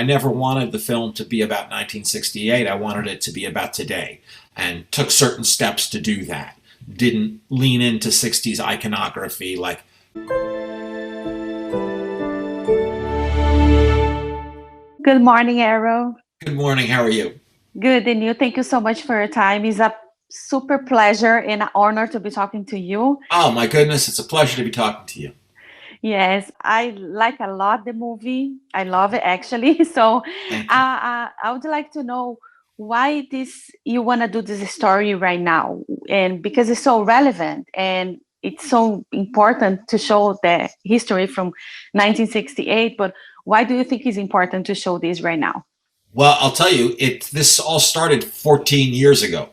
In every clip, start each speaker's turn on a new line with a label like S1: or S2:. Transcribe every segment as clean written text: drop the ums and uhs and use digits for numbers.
S1: I never wanted the film to be about 1968. I wanted it to be about today, and took certain steps to do that. Didn't lean into 60s iconography like.
S2: Good morning, Arrow.
S1: Good morning, how are you?
S2: Good, and you. Thank you so much for your time. It's a super pleasure and an honor to be talking to you.
S1: Oh my goodness, it's a pleasure to be talking to you.
S2: Yes, I like a lot the movie. I love it actually. So,
S1: Thank you.
S2: I would like to know why this you want to do this story right now, and because it's so relevant and it's so important to show the history from 1968. But why do you think it's important to show this right now?
S1: Well, I'll tell you, this all started 14 years ago.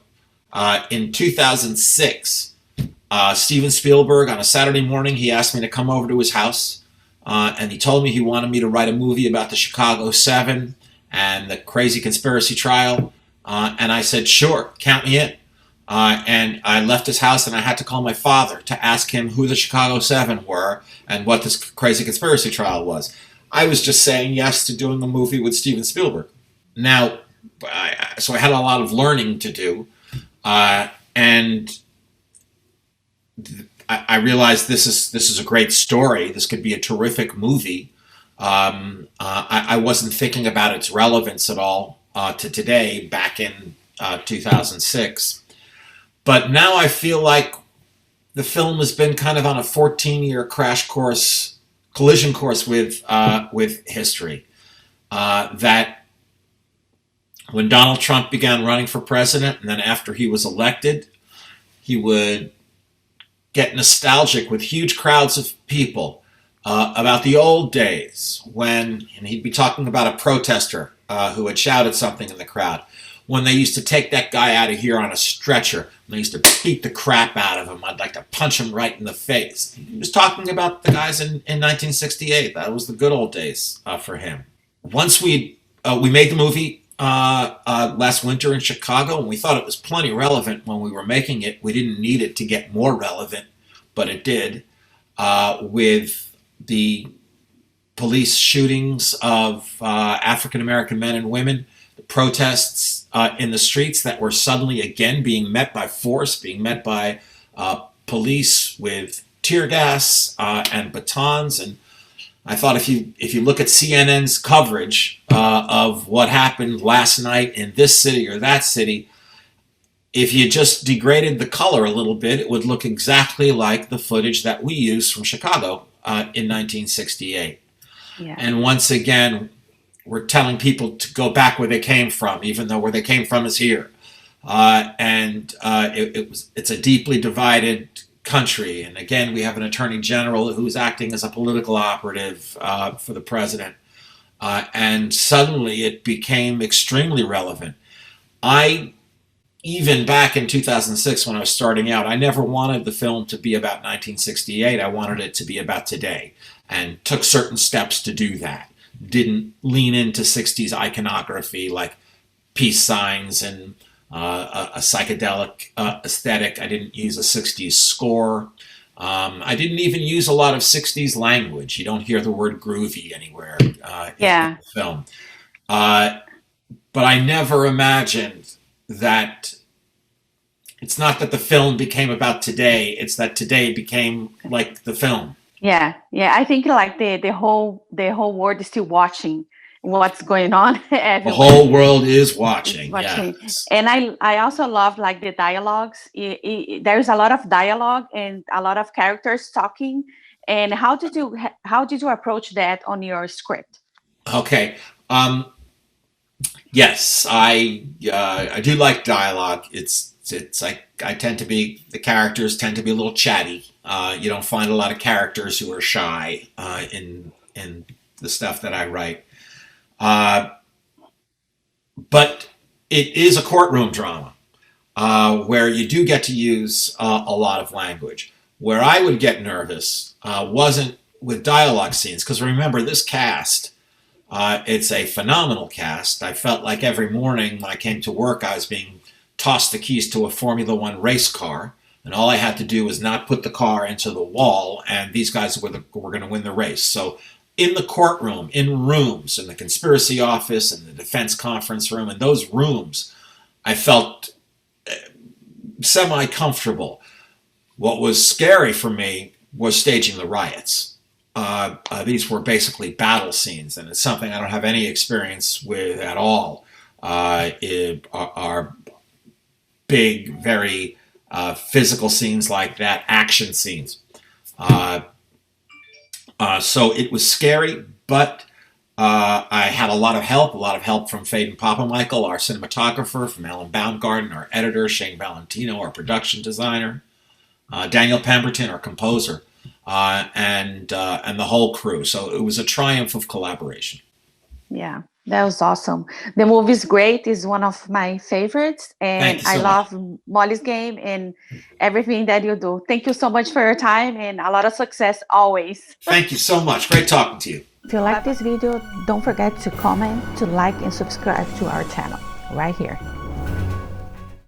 S1: In 2006, Steven Spielberg, on a Saturday morning, he asked me to come over to his house, and he told me he wanted me to write a movie about the Chicago Seven and the crazy conspiracy trial. And I said, sure, count me in. And I left his house, and I had to call my father to ask him who the Chicago Seven were and what this crazy conspiracy trial was. I was just saying yes to doing a movie with Steven Spielberg. Now, so I had a lot of learning to do, and I realized this is a great story. This could be a terrific movie. I wasn't thinking about its relevance at all to today back in 2006. But now I feel like the film has been kind of on a 14-year collision course with history. That when Donald Trump began running for president, and then after he was elected, he would get nostalgic with huge crowds of people about the old days when, and he'd be talking about a protester who had shouted something in the crowd, when they used to take that guy out of here on a stretcher, and they used to beat the crap out of him. I'd like to punch him right in the face. He was talking about the guys in 1968. That was the good old days for him. Once we made the movie last winter in Chicago, and we thought it was plenty relevant when we were making it. We didn't need it to get more relevant, but it did, with the police shootings of African American men and women, the protests in the streets that were suddenly again being met by force, being met by police with tear gas and batons. And I thought if you look at CNN's coverage of what happened last night in this city or that city, if you just degraded the color a little bit, it would look exactly like the footage that we used from Chicago in 1968.
S2: Yeah.
S1: And once again, we're telling people to go back where they came from, even though where they came from is here. It's a deeply divided country. And again, we have an attorney general who's acting as a political operative for the president. And suddenly it became extremely relevant. Even back in 2006 when I was starting out, I never wanted the film to be about 1968. I wanted it to be about today, and took certain steps to do that. Didn't lean into 60s iconography like peace signs and a psychedelic aesthetic. I didn't use a 60s score. I didn't even use a lot of 60s language. You don't hear the word groovy anywhere in the film. But I never imagined that it's not that the film became about today, it's that today became like the film.
S2: Yeah. I think like the whole world is still watching what's going on
S1: The
S2: everywhere.
S1: whole world is watching.
S2: Watching.
S1: Yes.
S2: And I also love like the dialogues. There's a lot of dialogue and a lot of characters talking. And how did you approach that on your script?
S1: Okay. Yes, I do like dialogue. It's like the characters tend to be a little chatty. You don't find a lot of characters who are shy in the stuff that I write. But it is a courtroom drama where you do get to use a lot of language. Where I would get nervous wasn't with dialogue scenes, because remember, this cast, it's a phenomenal cast. I felt like every morning when I came to work, I was being tossed the keys to a Formula One race car, and all I had to do was not put the car into the wall, and these guys were going to win the race. So in the courtroom, in rooms, in the conspiracy office, in the defense conference room, in those rooms, I felt semi-comfortable. What was scary for me was staging the riots. These were basically battle scenes, and it's something I don't have any experience with at all. Are big, very physical scenes like that, action scenes. So it was scary, but I had a lot of help from Faden Papamichael, our cinematographer, from Ellen Baumgarten, our editor, Shane Valentino, our production designer, Daniel Pemberton, our composer, and the whole crew. So it was a triumph of collaboration.
S2: Yeah, that was awesome. The movie is great. It's one of my favorites, and I love Molly's Game and everything that you do. Thank you so much for your time, and a lot of success always.
S1: Thank you so much. Great talking to you.
S2: If you like this video, don't forget to comment, to like, and subscribe to our channel right here.